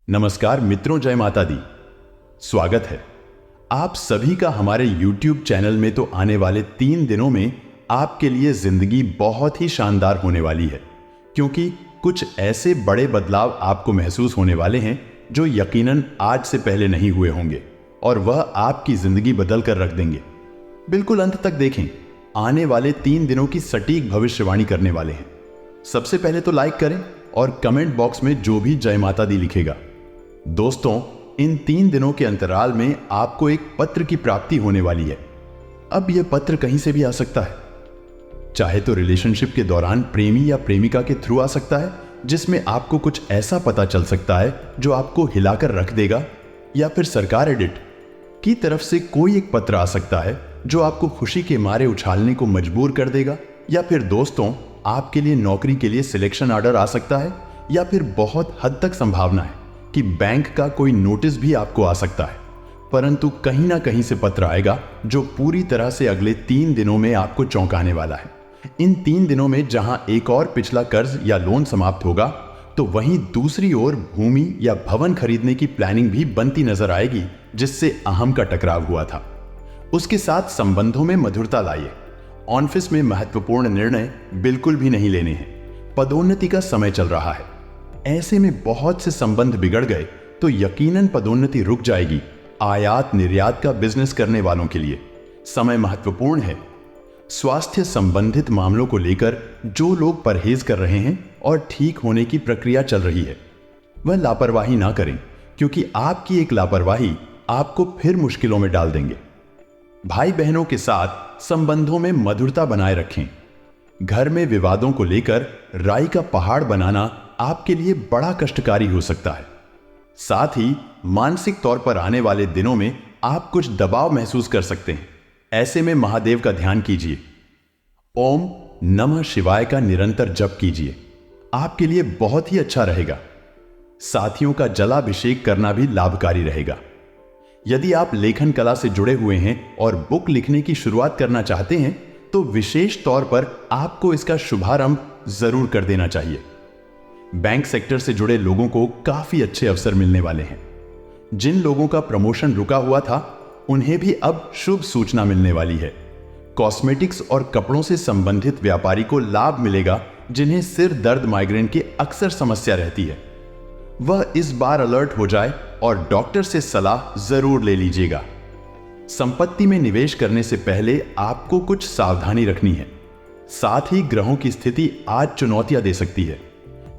नमस्कार मित्रों, जय माता दी। स्वागत है आप सभी का हमारे YouTube चैनल में। तो आने वाले 3 दिनों में आपके लिए जिंदगी बहुत ही शानदार होने वाली है, क्योंकि कुछ ऐसे बड़े बदलाव आपको महसूस होने वाले हैं जो यकीनन आज से पहले नहीं हुए होंगे, और वह आपकी जिंदगी बदल कर रख देंगे। बिल्कुल अंत तक देखें, आने वाले 3 दिनों की सटीक भविष्यवाणी करने वाले हैं। सबसे पहले तो लाइक करें और कमेंट बॉक्स में जो भी जय माता दी लिखेगा। दोस्तों, इन 3 दिनों के अंतराल में आपको एक पत्र की प्राप्ति होने वाली है। अब यह पत्र कहीं से भी आ सकता है, चाहे तो रिलेशनशिप के दौरान प्रेमी या प्रेमिका के थ्रू आ सकता है, जिसमें आपको कुछ ऐसा पता चल सकता है जो आपको हिलाकर रख देगा, या फिर सरकार एडिट की तरफ से कोई एक पत्र आ सकता है जो आपको खुशी के मारे उछालने को मजबूर कर देगा, या फिर दोस्तों आपके लिए नौकरी के लिए सिलेक्शन ऑर्डर आ सकता है, या फिर बहुत हद तक संभावना है कि बैंक का कोई नोटिस भी आपको आ सकता है। परंतु कहीं ना कहीं से पत्र आएगा जो पूरी तरह से अगले 3 दिनों में आपको चौंकाने वाला है। इन 3 दिनों में जहां एक और पिछला कर्ज या लोन समाप्त होगा, तो वहीं दूसरी ओर भूमि या भवन खरीदने की प्लानिंग भी बनती नजर आएगी, जिससे अहम का टकराव हुआ था। उसके साथ संबंधों में मधुरता लाइए। ऑफिस में महत्वपूर्ण निर्णय बिल्कुल भी नहीं लेने हैं। पदोन्नति का समय चल रहा है। ऐसे में बहुत से संबंध बिगड़ गए तो यकीनन पदोन्नति रुक जाएगी। आयात निर्यात का बिजनेस करने वालों के लिए समय महत्वपूर्ण है। स्वास्थ्य संबंधित मामलों को लेकर जो लोग परहेज कर रहे हैं और ठीक होने की प्रक्रिया चल रही है, वह लापरवाही ना करें, क्योंकि आपकी एक लापरवाही आपको फिर मुश्किलों में डाल देंगे। भाई बहनों के साथ संबंधों में मधुरता बनाए रखें। घर में विवादों को लेकर राई का पहाड़ बनाना आपके लिए बड़ा कष्टकारी हो सकता है। साथ ही मानसिक तौर पर आने वाले दिनों में आप कुछ दबाव महसूस कर सकते हैं। ऐसे में महादेव का ध्यान कीजिए। ओम नमः शिवाय का निरंतर जप कीजिए, आपके लिए बहुत ही अच्छा रहेगा। साथियों का जलाभिषेक करना भी लाभकारी रहेगा। यदि आप लेखन कला से जुड़े हुए हैं और बुक लिखने की शुरुआत करना चाहते हैं, तो विशेष तौर पर आपको इसका शुभारंभ जरूर कर देना चाहिए। बैंक सेक्टर से जुड़े लोगों को काफी अच्छे अवसर मिलने वाले हैं। जिन लोगों का प्रमोशन रुका हुआ था, उन्हें भी अब शुभ सूचना मिलने वाली है। कॉस्मेटिक्स और कपड़ों से संबंधित व्यापारी को लाभ मिलेगा, जिन्हें सिर दर्द माइग्रेन की अक्सर समस्या रहती है। वह इस बार अलर्ट हो जाए और डॉक्टर से सलाह जरूर ले लीजिएगा। संपत्ति में निवेश करने से पहले आपको कुछ सावधानी रखनी है। साथ ही ग्रहों की स्थिति आज चुनौतियां दे सकती है,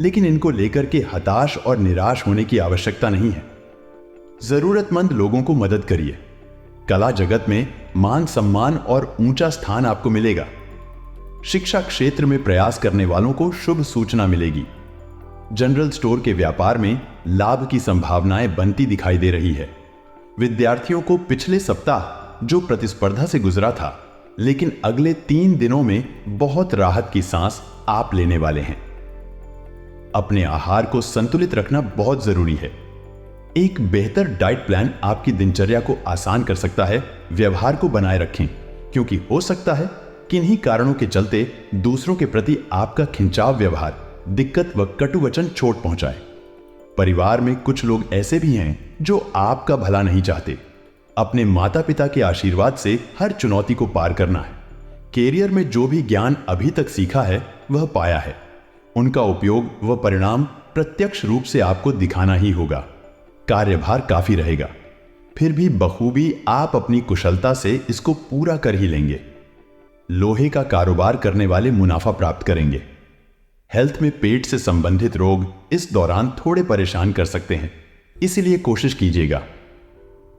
लेकिन इनको लेकर के हताश और निराश होने की आवश्यकता नहीं है। जरूरतमंद लोगों को मदद करिए। कला जगत में मान सम्मान और ऊंचा स्थान आपको मिलेगा। शिक्षा क्षेत्र में प्रयास करने वालों को शुभ सूचना मिलेगी। जनरल स्टोर के व्यापार में लाभ की संभावनाएं बनती दिखाई दे रही है। विद्यार्थियों को पिछले सप्ताह जो प्रतिस्पर्धा से गुजरा था, लेकिन अगले 3 दिनों में बहुत राहत की सांस आप लेने वाले हैं। अपने आहार को संतुलित रखना बहुत जरूरी है। एक बेहतर डाइट प्लान आपकी दिनचर्या को आसान कर सकता है। व्यवहार को बनाए रखें, क्योंकि हो सकता है किन्हीं कारणों के चलते दूसरों के प्रति आपका खिंचाव व्यवहार दिक्कत व कटु वचन चोट पहुंचाए। परिवार में कुछ लोग ऐसे भी हैं जो आपका भला नहीं चाहते। अपने माता पिता के आशीर्वाद से हर चुनौती को पार करना है। कैरियर में जो भी ज्ञान अभी तक सीखा है, वह पाया है। उनका उपयोग व परिणाम प्रत्यक्ष रूप से आपको दिखाना ही होगा। कार्यभार काफी रहेगा, फिर भी बखूबी आप अपनी कुशलता से इसको पूरा कर ही लेंगे। लोहे का कारोबार करने वाले मुनाफा प्राप्त करेंगे। हेल्थ में पेट से संबंधित रोग इस दौरान थोड़े परेशान कर सकते हैं, इसीलिए कोशिश कीजिएगा।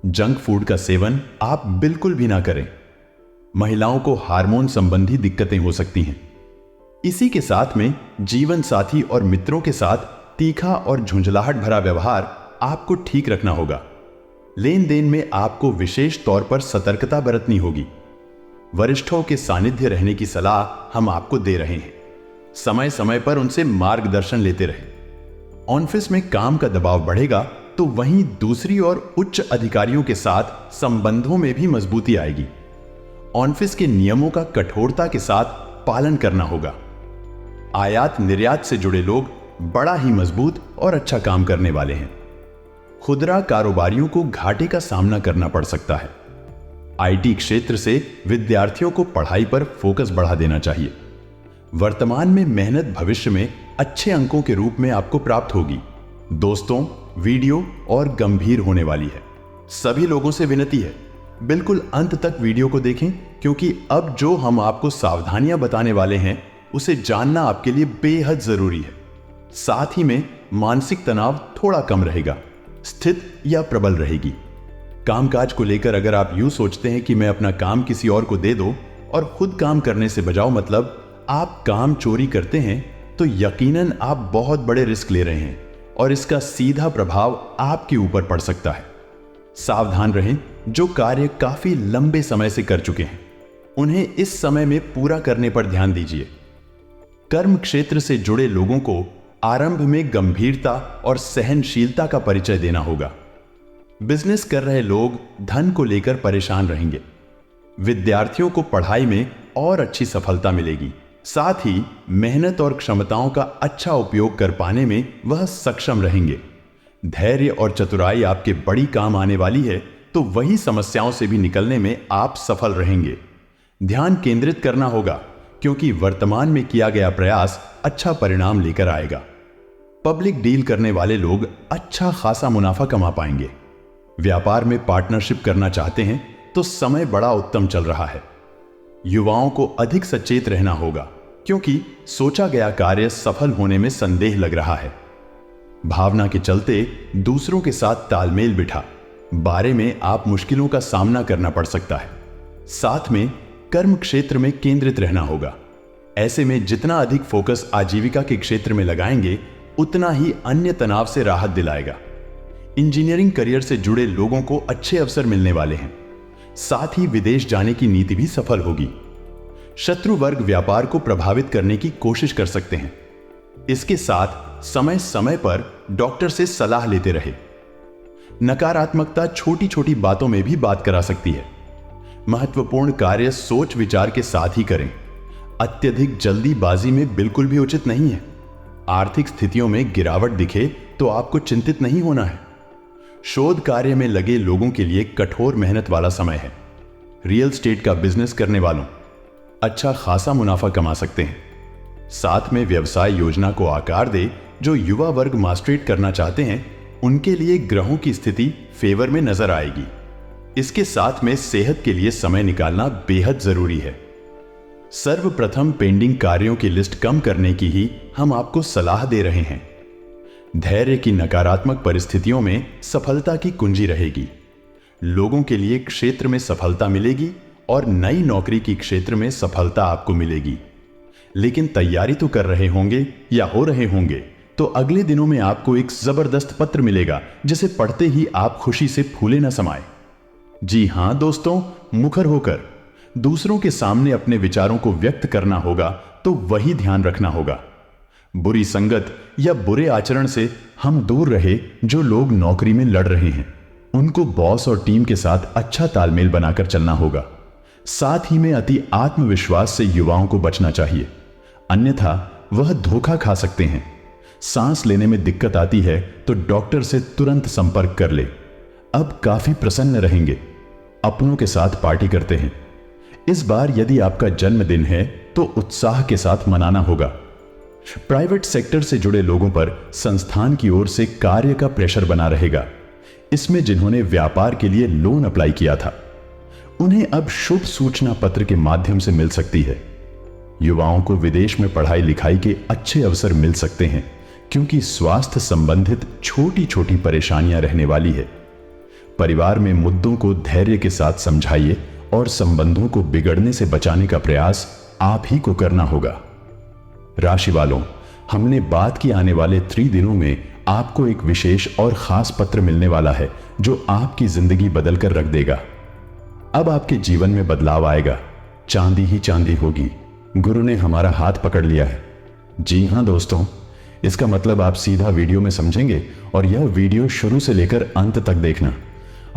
जंक फूड का सेवन आप बिल्कुल भी ना करें। महिलाओं को हार्मोन संबंधी दिक्कतें हो सकती हैं। इसी के साथ में जीवन साथी और मित्रों के साथ तीखा और झुंझलाहट भरा व्यवहार आपको ठीक रखना होगा। लेन देन में आपको विशेष तौर पर सतर्कता बरतनी होगी। वरिष्ठों के सानिध्य रहने की सलाह हम आपको दे रहे हैं। समय समय पर उनसे मार्गदर्शन लेते रहे। ऑफिस में काम का दबाव बढ़ेगा, तो वहीं दूसरी ओर उच्च अधिकारियों के साथ संबंधों में भी मजबूती आएगी। ऑफिस के नियमों का कठोरता के साथ पालन करना होगा। आयात निर्यात से जुड़े लोग बड़ा ही मजबूत और अच्छा काम करने वाले हैं। खुदरा कारोबारियों को घाटे का सामना करना पड़ सकता है। आईटी क्षेत्र से विद्यार्थियों को पढ़ाई पर फोकस बढ़ा देना चाहिए। वर्तमान में मेहनत भविष्य में अच्छे अंकों के रूप में आपको प्राप्त होगी। दोस्तों, वीडियो और गंभीर होने वाली है। सभी लोगों से विनती है, बिल्कुल अंत तक वीडियो को देखें, क्योंकि अब जो हम आपको सावधानियां बताने वाले हैं उसे जानना आपके लिए बेहद जरूरी है। साथ ही में मानसिक तनाव थोड़ा कम रहेगा, स्थित या प्रबल रहेगी। कामकाज को लेकर अगर आप यूं सोचते हैं कि मैं अपना काम किसी और को दे दो और खुद काम करने से बजाओ, मतलब आप काम चोरी करते हैं, तो यकीनन आप बहुत बड़े रिस्क ले रहे हैं और इसका सीधा प्रभाव आपके ऊपर पड़ सकता है। सावधान रहें। जो कार्य काफी लंबे समय से कर चुके हैं उन्हें इस समय में पूरा करने पर ध्यान दीजिए। कर्म क्षेत्र से जुड़े लोगों को आरंभ में गंभीरता और सहनशीलता का परिचय देना होगा। बिजनेस कर रहे लोग धन को लेकर परेशान रहेंगे। विद्यार्थियों को पढ़ाई में और अच्छी सफलता मिलेगी। साथ ही मेहनत और क्षमताओं का अच्छा उपयोग कर पाने में वह सक्षम रहेंगे। धैर्य और चतुराई आपके बड़ी काम आने वाली है, तो वही समस्याओं से भी निकलने में आप सफल रहेंगे। ध्यान केंद्रित करना होगा, क्योंकि वर्तमान में किया गया प्रयास अच्छा परिणाम लेकर आएगा। पब्लिक डील करने वाले लोग अच्छा खासा मुनाफा कमा पाएंगे। व्यापार में पार्टनरशिप करना चाहते हैं तो समय बड़ा उत्तम चल रहा है। युवाओं को अधिक सचेत रहना होगा, क्योंकि सोचा गया कार्य सफल होने में संदेह लग रहा है। भावना के चलते दूसरों के साथ तालमेल बिठा बारे में आप मुश्किलों का सामना करना पड़ सकता है। साथ में कर्म क्षेत्र में केंद्रित रहना होगा। ऐसे में जितना अधिक फोकस आजीविका के क्षेत्र में लगाएंगे, उतना ही अन्य तनाव से राहत दिलाएगा। इंजीनियरिंग करियर से जुड़े लोगों को अच्छे अवसर मिलने वाले हैं। साथ ही विदेश जाने की नीति भी सफल होगी। शत्रु वर्ग व्यापार को प्रभावित करने की कोशिश कर सकते हैं। इसके साथ समय समय पर डॉक्टर से सलाह लेते रहे। नकारात्मकता छोटी छोटी बातों में भी बात करा सकती है। महत्वपूर्ण कार्य सोच विचार के साथ ही करें। अत्यधिक जल्दीबाजी में बिल्कुल भी उचित नहीं है। आर्थिक स्थितियों में गिरावट दिखे तो आपको चिंतित नहीं होना है। शोध कार्य में लगे लोगों के लिए कठोर मेहनत वाला समय है। रियल एस्टेट का बिजनेस करने वालों अच्छा खासा मुनाफा कमा सकते हैं। साथ में व्यवसाय योजना को आकार दे। जो युवा वर्ग मास्टरेट करना चाहते हैं उनके लिए ग्रहों की स्थिति फेवर में नजर आएगी। इसके साथ में सेहत के लिए समय निकालना बेहद जरूरी है। सर्वप्रथम पेंडिंग कार्यों की लिस्ट कम करने की ही हम आपको सलाह दे रहे हैं। धैर्य की नकारात्मक परिस्थितियों में सफलता की कुंजी रहेगी। लोगों के लिए क्षेत्र में सफलता मिलेगी और नई नौकरी की क्षेत्र में सफलता आपको मिलेगी। लेकिन तैयारी तो कर रहे होंगे या हो रहे होंगे, तो अगले दिनों में आपको एक जबरदस्त पत्र मिलेगा जिसे पढ़ते ही आप खुशी से फूले न समाए। जी हां दोस्तों, मुखर होकर दूसरों के सामने अपने विचारों को व्यक्त करना होगा, तो वही ध्यान रखना होगा। बुरी संगत या बुरे आचरण से हम दूर रहे। जो लोग नौकरी में लड़ रहे हैं उनको बॉस और टीम के साथ अच्छा तालमेल बनाकर चलना होगा। साथ ही में अति आत्मविश्वास से युवाओं को बचना चाहिए, अन्यथा वह धोखा खा सकते हैं। सांस लेने में दिक्कत आती है तो डॉक्टर से तुरंत संपर्क कर ले। अब काफी प्रसन्न रहेंगे। अपनों के साथ पार्टी करते हैं। इस बार यदि आपका जन्मदिन है तो उत्साह के साथ मनाना होगा। प्राइवेट सेक्टर से जुड़े लोगों पर संस्थान की ओर से कार्य का प्रेशर बना रहेगा। इसमें जिन्होंने व्यापार के लिए लोन अप्लाई किया था उन्हें अब शुभ सूचना पत्र के माध्यम से मिल सकती है। युवाओं को विदेश में पढ़ाई लिखाई के अच्छे अवसर मिल सकते हैं, क्योंकि स्वास्थ्य संबंधित छोटी छोटी परेशानियां रहने वाली है। परिवार में मुद्दों को धैर्य के साथ समझाइए और संबंधों को बिगड़ने से बचाने का प्रयास आप ही को करना होगा। राशि वालों, हमने बात की आने वाले 3 दिनों में आपको एक विशेष और खास पत्र मिलने वाला है जो आपकी जिंदगी बदलकर रख देगा। अब आपके जीवन में बदलाव आएगा। चांदी ही चांदी होगी। गुरु ने हमारा हाथ पकड़ लिया है। जी हां दोस्तों, इसका मतलब आप सीधा वीडियो में समझेंगे और यह वीडियो शुरू से लेकर अंत तक देखना।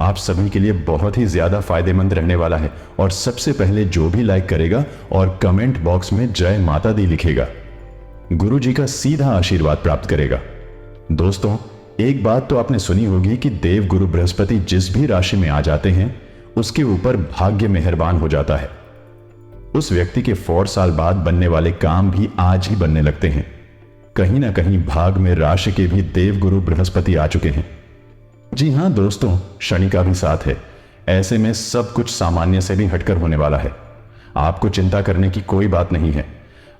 आप सभी के लिए बहुत ही ज्यादा फायदेमंद रहने वाला है। और सबसे पहले जो भी लाइक करेगा और कमेंट बॉक्स में जय माता दी लिखेगा, गुरु जी का सीधा आशीर्वाद प्राप्त करेगा। दोस्तों, एक बात तो आपने सुनी होगी कि देव गुरु बृहस्पति जिस भी राशि में आ जाते हैं उसके ऊपर भाग्य मेहरबान हो जाता है। उस व्यक्ति के 4 साल बाद बनने वाले काम भी आज ही बनने लगते हैं। कहीं ना कहीं भाग में राशि के भी देव गुरु बृहस्पति आ चुके हैं। जी हां दोस्तों, शनि का भी साथ है। ऐसे में सब कुछ सामान्य से भी हटकर होने वाला है। आपको चिंता करने की कोई बात नहीं है।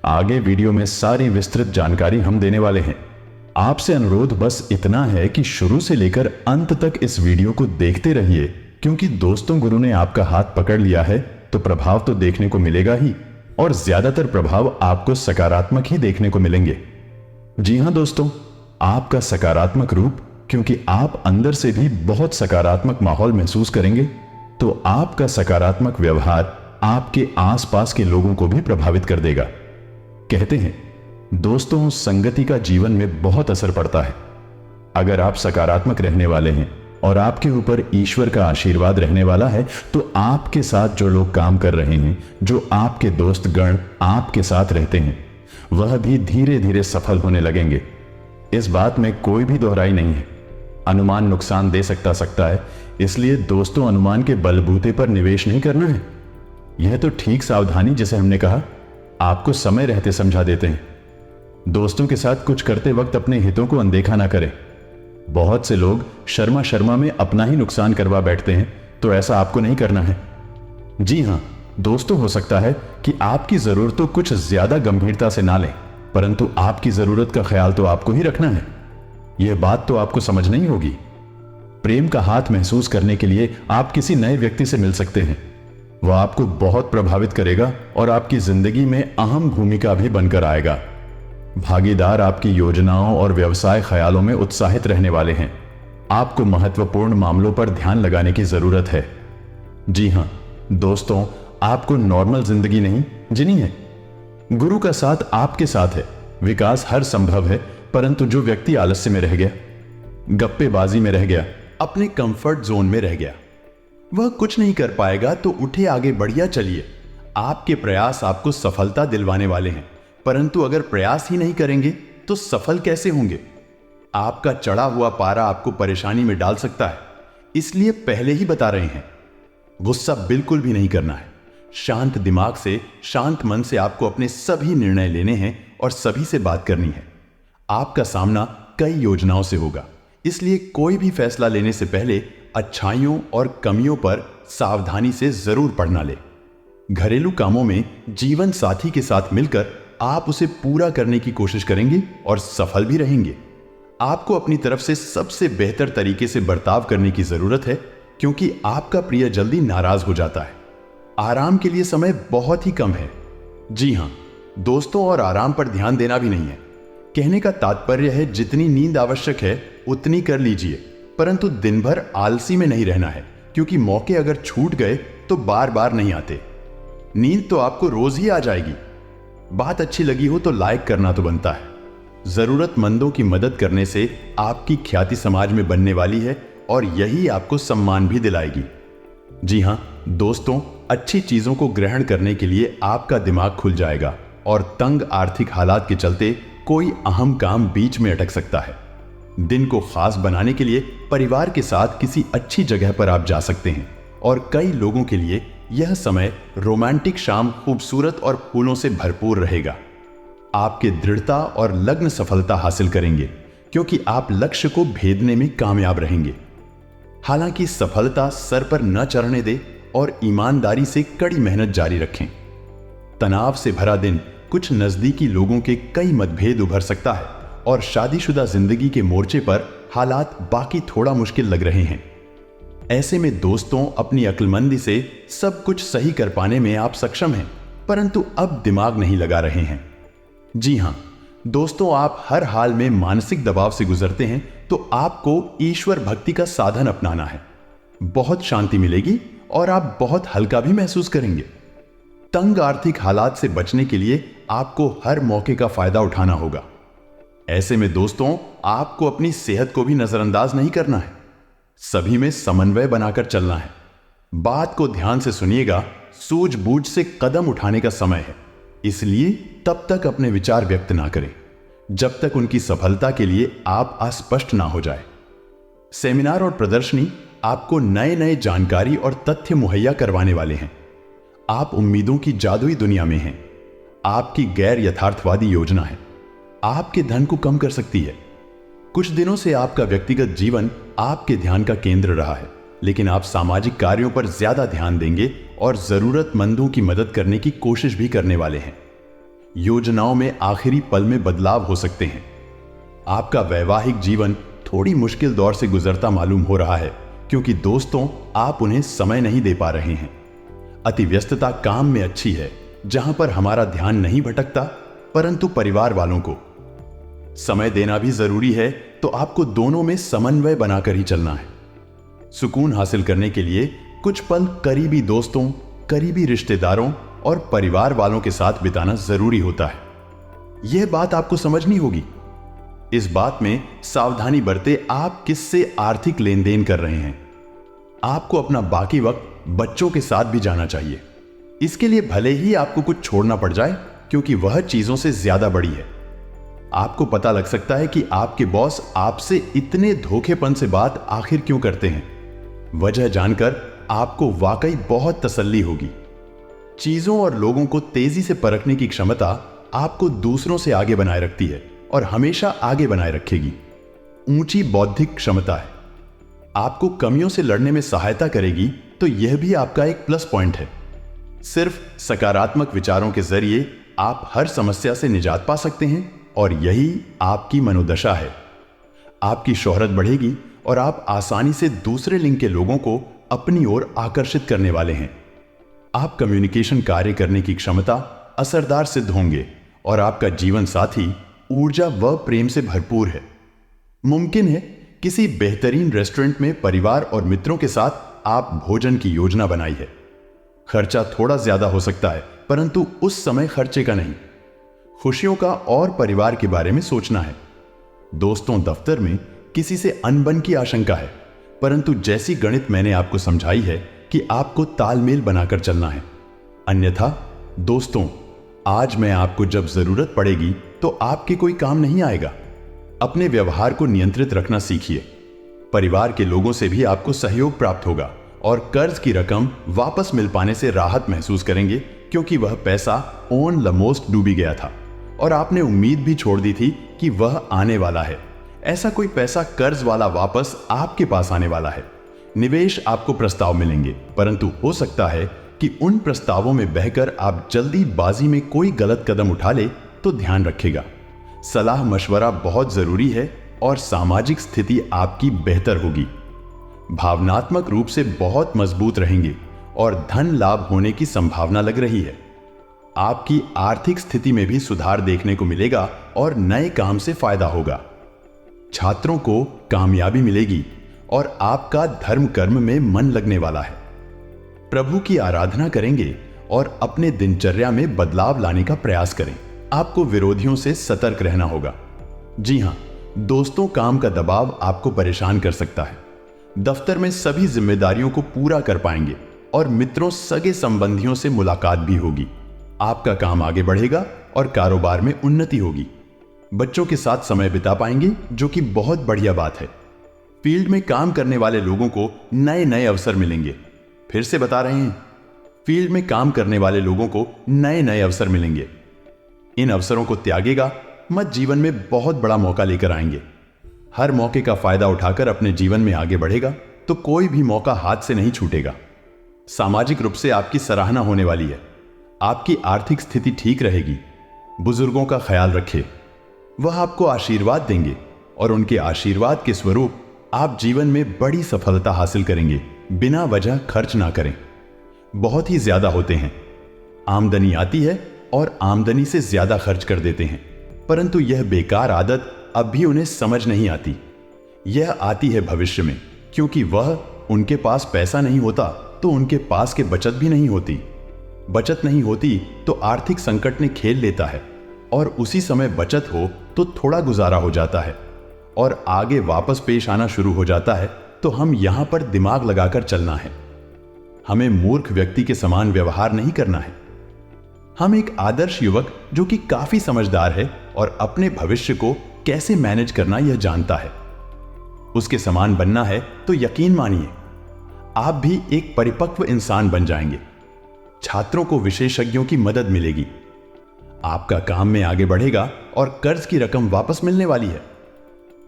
आगे वीडियो में सारी विस्तृत जानकारी हम देने वाले हैं। आपसे अनुरोध बस इतना है कि शुरू से लेकर अंत तक इस वीडियो को देखते रहिए, क्योंकि दोस्तों गुरु ने आपका हाथ पकड़ लिया है तो प्रभाव तो देखने को मिलेगा ही, और ज्यादातर प्रभाव आपको सकारात्मक ही देखने को मिलेंगे। जी हां दोस्तों, आपका सकारात्मक रूप, क्योंकि आप अंदर से भी बहुत सकारात्मक माहौल महसूस करेंगे, तो आपका सकारात्मक व्यवहार आपके आसपास के लोगों को भी प्रभावित कर देगा। कहते हैं दोस्तों, संगति का जीवन में बहुत असर पड़ता है। अगर आप सकारात्मक रहने वाले हैं और आपके ऊपर ईश्वर का आशीर्वाद रहने वाला है, तो आपके साथ जो लोग काम कर रहे हैं, जो आपके दोस्त गण आपके साथ रहते हैं, वह भी धीरे धीरे सफल होने लगेंगे। इस बात में कोई भी दोहराई नहीं है। अनुमान नुकसान दे सकता है, इसलिए दोस्तों अनुमान के बलबूते पर निवेश नहीं करना है। यह तो ठीक सावधानी, जिसे हमने कहा, आपको समय रहते समझा देते हैं। दोस्तों के साथ कुछ करते वक्त अपने हितों को अनदेखा ना करें। बहुत से लोग शर्मा में अपना ही नुकसान करवा बैठते हैं, तो ऐसा आपको नहीं करना है। जी हां दोस्तों, हो सकता है कि आपकी जरूरतों कुछ ज्यादा गंभीरता से ना लें, परंतु आपकी जरूरत का ख्याल तो आपको ही रखना है। यह बात तो आपको समझनी ही होगी। प्रेम का हाथ महसूस करने के लिए आप किसी नए व्यक्ति से मिल सकते हैं। वह आपको बहुत प्रभावित करेगा और आपकी जिंदगी में अहम भूमिका भी बनकर आएगा। भागीदार आपकी योजनाओं और व्यवसाय ख्यालों में उत्साहित रहने वाले हैं। आपको महत्वपूर्ण मामलों पर ध्यान लगाने की जरूरत है। जी हां दोस्तों, आपको नॉर्मल जिंदगी नहीं जीनी है। गुरु का साथ आपके साथ है। विकास हर संभव है, परंतु जो व्यक्ति आलस्य में रह गया, गप्पेबाजी में रह गया, अपने कंफर्ट जोन में रह गया, वह कुछ नहीं कर पाएगा। तो उठे, आगे बढ़िया चलिए। आपके प्रयास आपको सफलता दिलवाने वाले हैं, परंतु अगर प्रयास ही नहीं करेंगे तो सफल कैसे होंगे? आपका चढ़ा हुआ पारा आपको परेशानी में डाल सकता है, इसलिए पहले ही बता रहे हैं, गुस्सा बिल्कुल भी नहीं करना है। शांत दिमाग से, शांत मन से आपको अपने सभी निर्णय लेने हैं और सभी से बात करनी है। आपका सामना कई योजनाओं से होगा, इसलिए कोई भी फैसला लेने से पहले अच्छाइयों और कमियों पर सावधानी से जरूर पढ़ना ले। घरेलू कामों में जीवन साथी के साथ मिलकर आप उसे पूरा करने की कोशिश करेंगे और सफल भी रहेंगे। आपको अपनी तरफ से सबसे बेहतर तरीके से बर्ताव करने की जरूरत है, क्योंकि आपका प्रिय जल्दी नाराज हो जाता है। आराम के लिए समय बहुत ही कम है। जी हां दोस्तों, और आराम पर ध्यान देना भी नहीं है। कहने का तात्पर्य है, जितनी नींद आवश्यक है उतनी कर लीजिए, परंतु दिन भर आलसी में नहीं रहना है, क्योंकि मौके अगर छूट गए तो बार बार नहीं आते। नींद तो आपको रोज ही आ जाएगी। बात अच्छी लगी हो तो लाइक करना तो बनता है। जरूरतमंदों की मदद करने से आपकी ख्याति समाज में बनने वाली है और यही आपको सम्मान भी दिलाएगी। जी हां दोस्तों, अच्छी चीजों को ग्रहण करने के लिए आपका दिमाग खुल जाएगा और तंग आर्थिक हालात के चलते कोई अहम काम बीच में अटक सकता है। दिन को खास बनाने के लिए परिवार के साथ किसी अच्छी जगह पर आप जा सकते हैं, और कई लोगों के लिए यह समय रोमांटिक शाम खूबसूरत और फूलों से भरपूर रहेगा। आपके दृढ़ता और लग्न सफलता हासिल करेंगे, क्योंकि आप लक्ष्य को भेदने में कामयाब रहेंगे। हालांकि सफलता सर पर न चढ़ने दे और ईमानदारी से कड़ी मेहनत जारी रखें। तनाव से भरा दिन, कुछ नजदीकी लोगों के कई मतभेद उभर सकता है और शादीशुदा जिंदगी के मोर्चे पर हालात बाकी थोड़ा मुश्किल लग रहे हैं। ऐसे में दोस्तों, अपनी अक्लमंदी से सब कुछ सही कर पाने में आप सक्षम हैं, परंतु अब दिमाग नहीं लगा रहे हैं। जी हां दोस्तों, आप हर हाल में मानसिक दबाव से गुजरते हैं, तो आपको ईश्वर भक्ति का साधन अपनाना है। बहुत शांति मिलेगी और आप बहुत हल्का भी महसूस करेंगे। तंग आर्थिक हालात से बचने के लिए आपको हर मौके का फायदा उठाना होगा। ऐसे में दोस्तों, आपको अपनी सेहत को भी नजरअंदाज नहीं करना है। सभी में समन्वय बनाकर चलना है। बात को ध्यान से सुनिएगा। सूझबूझ से कदम उठाने का समय है, इसलिए तब तक अपने विचार व्यक्त ना करें जब तक उनकी सफलता के लिए आप अस्पष्ट ना हो जाए। सेमिनार और प्रदर्शनी आपको नए नए जानकारी और तथ्य मुहैया करवाने वाले हैं। आप उम्मीदों की जादुई दुनिया में हैं। आपकी गैर यथार्थवादी योजना है, आपके धन को कम कर सकती है। कुछ दिनों से आपका व्यक्तिगत जीवन आपके ध्यान का केंद्र रहा है, लेकिन आप सामाजिक कार्यों पर ज्यादा ध्यान देंगे और जरूरतमंदों की मदद करने की कोशिश भी करने वाले हैं। योजनाओं में आखिरी पल में बदलाव हो सकते हैं। आपका वैवाहिक जीवन थोड़ी मुश्किल दौर से गुजरता मालूम हो रहा है, क्योंकि दोस्तों आप उन्हें समय नहीं दे पा रहे हैं। अति व्यस्तता काम में अच्छी है, जहां पर हमारा ध्यान नहीं भटकता, परंतु परिवार वालों को समय देना भी जरूरी है, तो आपको दोनों में समन्वय बनाकर ही चलना है। सुकून हासिल करने के लिए कुछ पल करीबी दोस्तों, करीबी रिश्तेदारों और परिवार वालों के साथ बिताना जरूरी होता है। यह बात आपको समझनी होगी। इस बात में सावधानी बरते आप किससे आर्थिक लेन देन कर रहे हैं। आपको अपना बाकी वक्त बच्चों के साथ भी जाना चाहिए। इसके लिए भले ही आपको कुछ छोड़ना पड़ जाए, क्योंकि वह चीजों से ज्यादा बड़ी है। आपको पता लग सकता है कि आपके बॉस आपसे इतने धोखेपन से बात आखिर क्यों करते हैं। वजह जानकर आपको वाकई बहुत तसल्ली होगी। चीजों और लोगों को तेजी से परखने की क्षमता आपको दूसरों से आगे बनाए रखती है और हमेशा आगे बनाए रखेगी। ऊंची बौद्धिक क्षमता है, आपको कमियों से लड़ने में सहायता करेगी, तो यह भी आपका एक प्लस पॉइंट है। सिर्फ सकारात्मक विचारों के जरिए आप हर समस्या से निजात पा सकते हैं और यही आपकी मनोदशा है। आपकी शोहरत बढ़ेगी और आप आसानी से दूसरे लिंग के लोगों को अपनी ओर आकर्षित करने वाले हैं। आप कम्युनिकेशन कार्य करने की क्षमता असरदार सिद्ध होंगे और आपका जीवन साथी ऊर्जा व प्रेम से भरपूर है। मुमकिन है किसी बेहतरीन रेस्टोरेंट में परिवार और मित्रों के साथ आप भोजन की योजना बनाई है। खर्चा थोड़ा ज्यादा हो सकता है, परंतु उस समय खर्चे का नहीं, खुशियों का और परिवार के बारे में सोचना है। दोस्तों, दफ्तर में किसी से अनबन की आशंका है, परंतु जैसी गणित मैंने आपको समझाई है कि आपको तालमेल बनाकर चलना है। अन्यथा दोस्तों, आज मैं आपको जब जरूरत पड़ेगी तो आपके कोई काम नहीं आएगा। अपने व्यवहार को नियंत्रित रखना सीखिए। परिवार के लोगों से भी आपको सहयोग प्राप्त होगा और कर्ज की रकम वापस मिल पाने से राहत महसूस करेंगे, क्योंकि वह पैसा ऑन लमोस्ट डूबी गया था और आपने उम्मीद भी छोड़ दी थी कि वह आने वाला है। ऐसा कोई पैसा कर्ज वाला वापस आपके पास आने वाला है। निवेश आपको प्रस्ताव मिलेंगे, परंतु हो सकता है कि उन प्रस्तावों में बहकर आप जल्दीबाजी में कोई गलत कदम उठा ले, तो ध्यान रखिएगा। सलाह मशवरा बहुत जरूरी है और सामाजिक स्थिति आपकी बेहतर होगी। भावनात्मक रूप से बहुत मजबूत रहेंगे और धन लाभ होने की संभावना लग रही है। आपकी आर्थिक स्थिति में भी सुधार देखने को मिलेगा और नए काम से फायदा होगा। छात्रों को कामयाबी मिलेगी और आपका धर्म कर्म में मन लगने वाला है। प्रभु की आराधना करेंगे और अपने दिनचर्या में बदलाव लाने का प्रयास करें। आपको विरोधियों से सतर्क रहना होगा। जी हां, दोस्तों, काम का दबाव आपको परेशान कर सकता है। दफ्तर में सभी जिम्मेदारियों को पूरा कर पाएंगे और मित्रों, सगे संबंधियों से मुलाकात भी होगी। आपका काम आगे बढ़ेगा और कारोबार में उन्नति होगी। बच्चों के साथ समय बिता पाएंगे, जो कि बहुत बढ़िया बात है। फील्ड में काम करने वाले लोगों को नए नए अवसर मिलेंगे। फिर से बता रहे हैं, फील्ड में काम करने वाले लोगों को नए नए अवसर मिलेंगे। इन अवसरों को त्यागेगा मत, जीवन में बहुत बड़ा मौका लेकर आएंगे। हर मौके का फायदा उठाकर अपने जीवन में आगे बढ़ेगा, तो कोई भी मौका हाथ से नहीं छूटेगा। सामाजिक रूप से आपकी सराहना होने वाली है। आपकी आर्थिक स्थिति ठीक रहेगी। बुजुर्गों का ख्याल रखें, वह आपको आशीर्वाद देंगे और उनके आशीर्वाद के स्वरूप आप जीवन में बड़ी सफलता हासिल करेंगे। बिना वजह खर्च ना करें, बहुत ही ज्यादा होते हैं। आमदनी आती है और आमदनी से ज्यादा खर्च कर देते हैं, परंतु यह बेकार आदत अब भी उन्हें समझ नहीं आती। यह आती है भविष्य में, क्योंकि वह उनके पास पैसा नहीं होता तो उनके पास के बचत भी नहीं होती। बचत नहीं होती तो आर्थिक संकट ने खेल लेता है और उसी समय बचत हो तो थोड़ा गुजारा हो जाता है और आगे वापस पेश आना शुरू हो जाता है। तो हम यहां पर दिमाग लगाकर चलना है। हमें मूर्ख व्यक्ति के समान व्यवहार नहीं करना है। हम एक आदर्श युवक जो कि काफी समझदार है और अपने भविष्य को कैसे मैनेज करना यह जानता है। उसके समान बनना है तो यकीन मानिए आप भी एक परिपक्व इंसान बन जाएंगे। छात्रों को विशेषज्ञों की मदद मिलेगी, आपका काम में आगे बढ़ेगा और कर्ज की रकम वापस मिलने वाली है।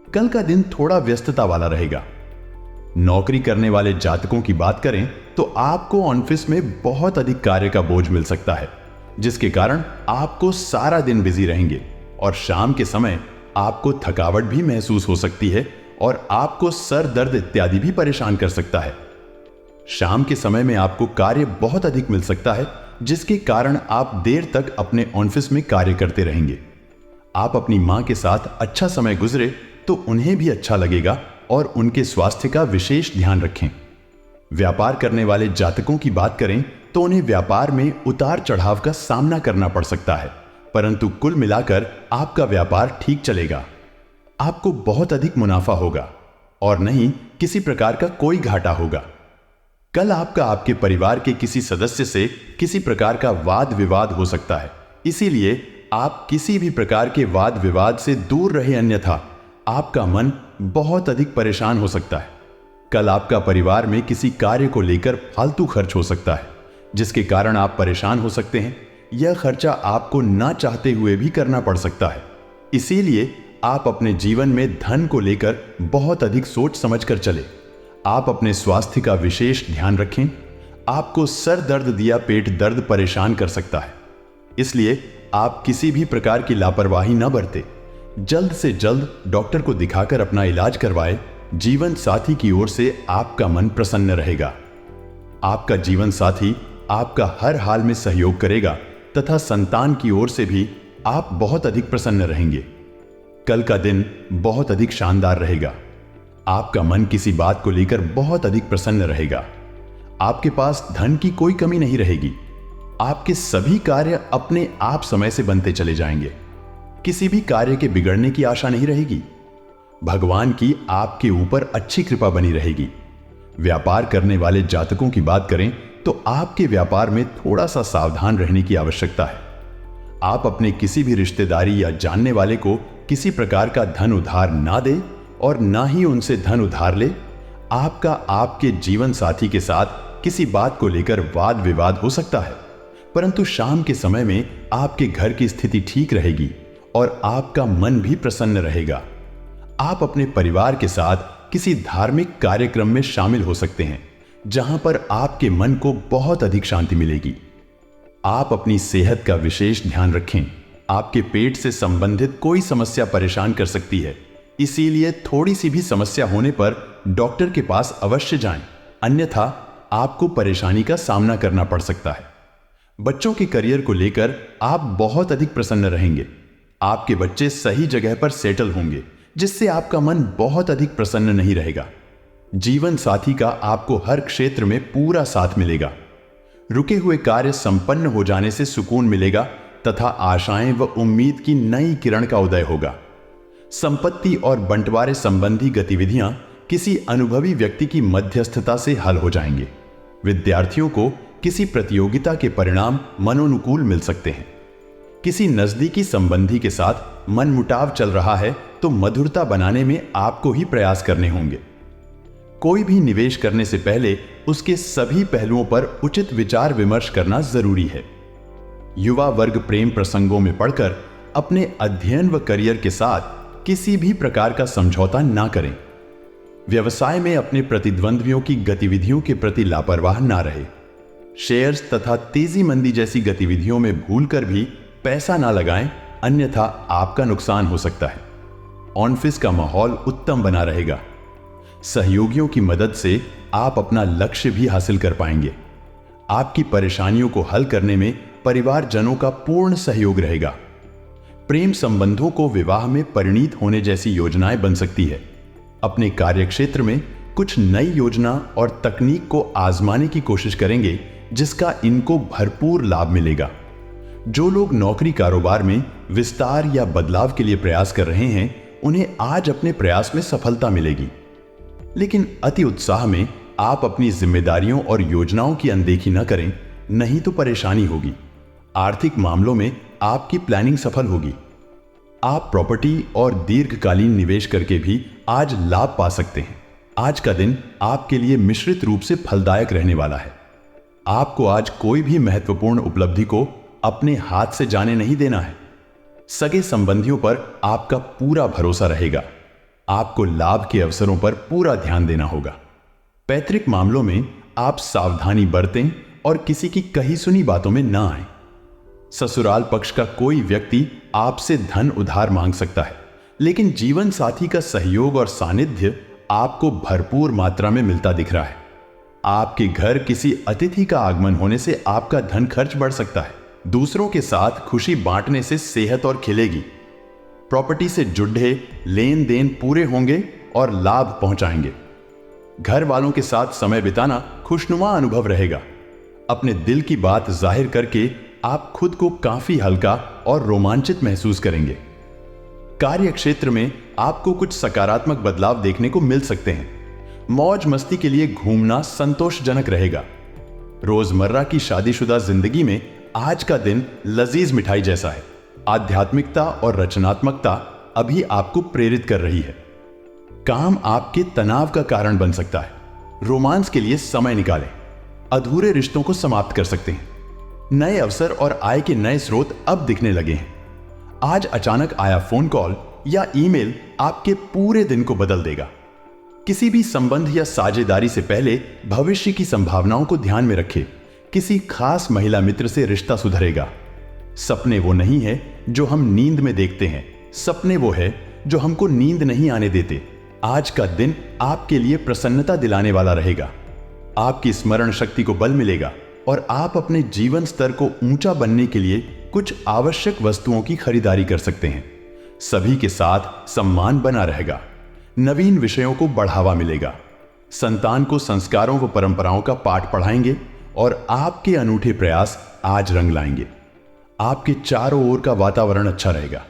कल का दिन थोड़ा व्यस्तता वाला रहेगा। नौकरी करने वाले जातकों की बात करें तो आपको ऑफिस में बहुत अधिक कार्य का बोझ मिल सकता है, जिसके कारण आपको सारा दिन बिजी रहेंगे और शाम के समय आपको थकावट भी महसूस हो सकती है और आपको सर दर्द इत्यादि भी परेशान कर सकता है। शाम के समय में आपको कार्य बहुत अधिक मिल सकता है, जिसके कारण आप देर तक अपने ऑफिस में कार्य करते रहेंगे। आप अपनी मां के साथ अच्छा समय गुजरे तो उन्हें भी अच्छा लगेगा और उनके स्वास्थ्य का विशेष ध्यान रखें। व्यापार करने वाले जातकों की बात करें तो उन्हें व्यापार में उतार चढ़ाव का सामना करना पड़ सकता है, परंतु कुल मिलाकर आपका व्यापार ठीक चलेगा। आपको बहुत अधिक मुनाफा होगा और नहीं किसी प्रकार का कोई घाटा होगा। कल आपका आपके परिवार के किसी सदस्य से किसी प्रकार का वाद विवाद हो सकता है, इसीलिए आप किसी भी प्रकार के वाद विवाद से दूर रहे, अन्यथा आपका मन बहुत अधिक परेशान हो सकता है। कल आपका परिवार में किसी कार्य को लेकर फालतू खर्च हो सकता है, जिसके कारण आप परेशान हो सकते हैं। यह खर्चा आपको ना चाहते हुए भी करना पड़ सकता है, इसीलिए आप अपने जीवन में धन को लेकर बहुत अधिक सोच समझकर चले। आप अपने स्वास्थ्य का विशेष ध्यान रखें। आपको सर दर्द या पेट दर्द परेशान कर सकता है, इसलिए आप किसी भी प्रकार की लापरवाही न बरतें। जल्द से जल्द डॉक्टर को दिखाकर अपना इलाज करवाएं। जीवन साथी की ओर से आपका मन प्रसन्न रहेगा। आपका जीवन साथी आपका हर हाल में सहयोग करेगा तथा संतान की ओर से भी आप बहुत अधिक प्रसन्न रहेंगे। कल का दिन बहुत अधिक शानदार रहेगा। आपका मन किसी बात को लेकर बहुत अधिक प्रसन्न रहेगा। आपके पास धन की कोई कमी नहीं रहेगी। आपके सभी कार्य अपने आप समय से बनते चले जाएंगे। किसी भी कार्य के बिगड़ने की आशा नहीं रहेगी। भगवान की आपके ऊपर अच्छी कृपा बनी रहेगी। व्यापार करने वाले जातकों की बात करें तो आपके व्यापार में थोड़ा सा सावधान रहने की आवश्यकता है। आप अपने किसी भी रिश्तेदारी या जानने वाले को किसी प्रकार का धन उधार ना दे और ना ही उनसे धन उधार ले। आपका आपके जीवन साथी के साथ किसी बात को लेकर वाद विवाद हो सकता है, परंतु शाम के समय में आपके घर की स्थिति ठीक रहेगी और आपका मन भी प्रसन्न रहेगा। आप अपने परिवार के साथ किसी धार्मिक कार्यक्रम में शामिल हो सकते हैं, जहां पर आपके मन को बहुत अधिक शांति मिलेगी। आप अपनी सेहत का विशेष ध्यान रखें। आपके पेट से संबंधित कोई समस्या परेशान कर सकती है, इसीलिए थोड़ी सी भी समस्या होने पर डॉक्टर के पास अवश्य जाएं, अन्यथा आपको परेशानी का सामना करना पड़ सकता है। बच्चों के करियर को लेकर आप बहुत अधिक प्रसन्न रहेंगे। आपके बच्चे सही जगह पर सेटल होंगे, जिससे आपका मन बहुत अधिक प्रसन्न नहीं रहेगा। जीवन साथी का आपको हर क्षेत्र में पूरा साथ मिलेगा। रुके हुए कार्य संपन्न हो जाने से सुकून मिलेगा तथा आशाएं व उम्मीद की नई किरण का उदय होगा। संपत्ति और बंटवारे संबंधी गतिविधियां किसी अनुभवी व्यक्ति की मध्यस्थता से हल हो जाएंगे। विद्यार्थियों को किसी प्रतियोगिता के परिणाम मनोनुकूल मिल सकते हैं। किसी नजदीकी संबंधी के साथ मनमुटाव चल रहा है तो मधुरता बनाने में आपको ही प्रयास करने होंगे। कोई भी निवेश करने से पहले उसके सभी पहलुओं पर उचित विचार विमर्श करना जरूरी है। युवा वर्ग प्रेम प्रसंगों में पड़कर अपने अध्ययन व करियर के साथ किसी भी प्रकार का समझौता ना करें। व्यवसाय में अपने प्रतिद्वंद्वियों की गतिविधियों के प्रति लापरवाह ना रहे। शेयर्स तथा तेजी मंदी जैसी गतिविधियों में भूलकर भी पैसा ना लगाएं, अन्यथा आपका नुकसान हो सकता है। ऑफिस का माहौल उत्तम बना रहेगा। सहयोगियों की मदद से आप अपना लक्ष्य भी हासिल कर पाएंगे। आपकी परेशानियों को हल करने में परिवारजनों का पूर्ण सहयोग रहेगा। प्रेम संबंधों को विवाह में परिणीत होने जैसी योजनाएं बन सकती है। अपने कार्यक्षेत्र में कुछ नई योजना और तकनीक को आजमाने की कोशिश करेंगे, जिसका इनको भरपूर लाभ मिलेगा। जो लोग नौकरी कारोबार में विस्तार या बदलाव के लिए प्रयास कर रहे हैं, उन्हें आज अपने प्रयास में सफलता मिलेगी। लेकिन अति उत्साह में आप अपनी जिम्मेदारियों और योजनाओं की अनदेखी न करें, नहीं तो परेशानी होगी। आर्थिक मामलों में आपकी प्लानिंग सफल होगी। आप प्रॉपर्टी और दीर्घकालीन निवेश करके भी आज लाभ पा सकते हैं। आज का दिन आपके लिए मिश्रित रूप से फलदायक रहने वाला है। आपको आज कोई भी महत्वपूर्ण उपलब्धि को अपने हाथ से जाने नहीं देना है। सगे संबंधियों पर आपका पूरा भरोसा रहेगा। आपको लाभ के अवसरों पर पूरा ध्यान देना होगा। पैतृक मामलों में आप सावधानी बरतें और किसी की कही सुनी बातों में ना आएं। ससुराल पक्ष का कोई व्यक्ति आपसे धन उधार मांग सकता है, लेकिन जीवन साथी का सहयोग और सानिध्य आपको भरपूर मात्रा में मिलता दिख रहा है। आपके घर किसी अतिथि का आगमन होने से आपका धन खर्च बढ़ सकता है। दूसरों के साथ खुशी बांटने से सेहत और खिलेगी। प्रॉपर्टी से जुड़े लेन देन पूरे होंगे और लाभ पहुंचाएंगे। घर वालों के साथ समय बिताना खुशनुमा अनुभव रहेगा। अपने दिल की बात जाहिर करके आप खुद को काफी हल्का और रोमांचित महसूस करेंगे। कार्य क्षेत्र में आपको कुछ सकारात्मक बदलाव देखने को मिल सकते हैं। मौज मस्ती के लिए घूमना संतोषजनक रहेगा। रोजमर्रा की शादीशुदा जिंदगी में आज का दिन लजीज मिठाई जैसा है। आध्यात्मिकता और रचनात्मकता अभी आपको प्रेरित कर रही है। काम आपके तनाव का कारण बन सकता है। रोमांस के लिए समय निकालें। अधूरे रिश्तों को समाप्त कर सकते हैं। नए अवसर और आय के नए स्रोत अब दिखने लगे हैं। आज अचानक आया फोन कॉल या ईमेल आपके पूरे दिन को बदल देगा। किसी भी संबंध या साझेदारी से पहले भविष्य की संभावनाओं को ध्यान में रखें। किसी खास महिला मित्र से रिश्ता सुधरेगा। सपने वो नहीं है जो हम नींद में देखते हैं, सपने वो है जो हमको नींद नहीं आने देते। आज का दिन आपके लिए प्रसन्नता दिलाने वाला रहेगा। आपकी स्मरण शक्ति को बल मिलेगा और आप अपने जीवन स्तर को ऊंचा बनने के लिए कुछ आवश्यक वस्तुओं की खरीदारी कर सकते हैं। सभी के साथ सम्मान बना रहेगा। नवीन विषयों को बढ़ावा मिलेगा। संतान को संस्कारों व परंपराओं का पाठ पढ़ाएंगे और आपके अनूठे प्रयास आज रंग लाएंगे। आपके चारों ओर का वातावरण अच्छा रहेगा।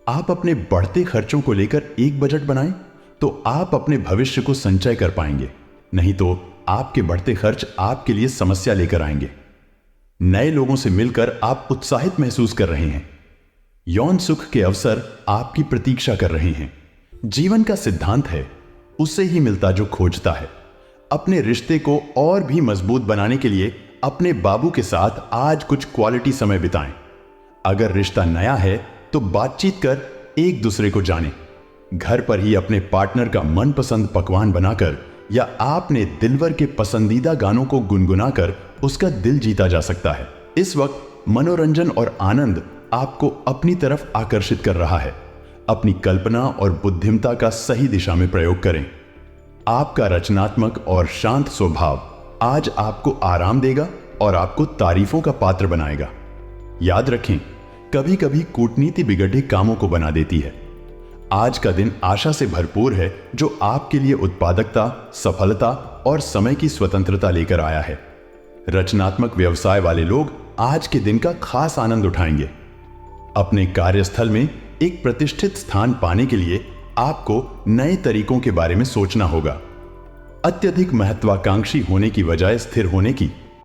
आप अपने बढ़ते खर्चों को लेकर एक बजट बनाएं तो आप अपने भविष्य को संचय कर पाएंगे, नहीं तो आपके बढ़ते खर्च आपके लिए समस्या लेकर आएंगे। नए लोगों से मिलकर आप उत्साहित महसूस कर रहे हैं। यौन सुख के अवसर आपकी प्रतीक्षा कर रहे हैं। जीवन का सिद्धांत है, उसे ही मिलता जो खोजता है। अपने रिश्ते को और भी मजबूत बनाने के लिए अपने बाबू के साथ आज कुछ क्वालिटी समय बिताएं। अगर रिश्ता नया है तो बातचीत कर एक दूसरे को जानें। घर पर ही अपने पार्टनर का मनपसंद पकवान बनाकर या आपने दिलवर के पसंदीदा गानों को गुनगुनाकर उसका दिल जीता जा सकता है। इस वक्त मनोरंजन और आनंद आपको अपनी तरफ आकर्षित कर रहा है। अपनी कल्पना और बुद्धिमत्ता का सही दिशा में प्रयोग करें। आपका रचनात्मक और शांत स्वभाव आज आपको आराम देगा और आपको तारीफों का पात्र बनाएगा। याद रखें, कभी कभी कूटनीति बिगड़े कामों को बना देती है। आज का दिन आशा से भरपूर है जो आपके लिए उत्पादकता, सफलता और समय की स्वतंत्रता लेकर आया है। रचनात्मक व्यवसाय वाले लोग आज के दिन का खास आनंद उठाएंगे। अपने कार्यस्थल में एक प्रतिष्ठित स्थान पाने के लिए आपको नए तरीकों के बारे में सोचना होगा। अत्यधिक महत्वाकांक्षी होने की बजाय स्थिर होने की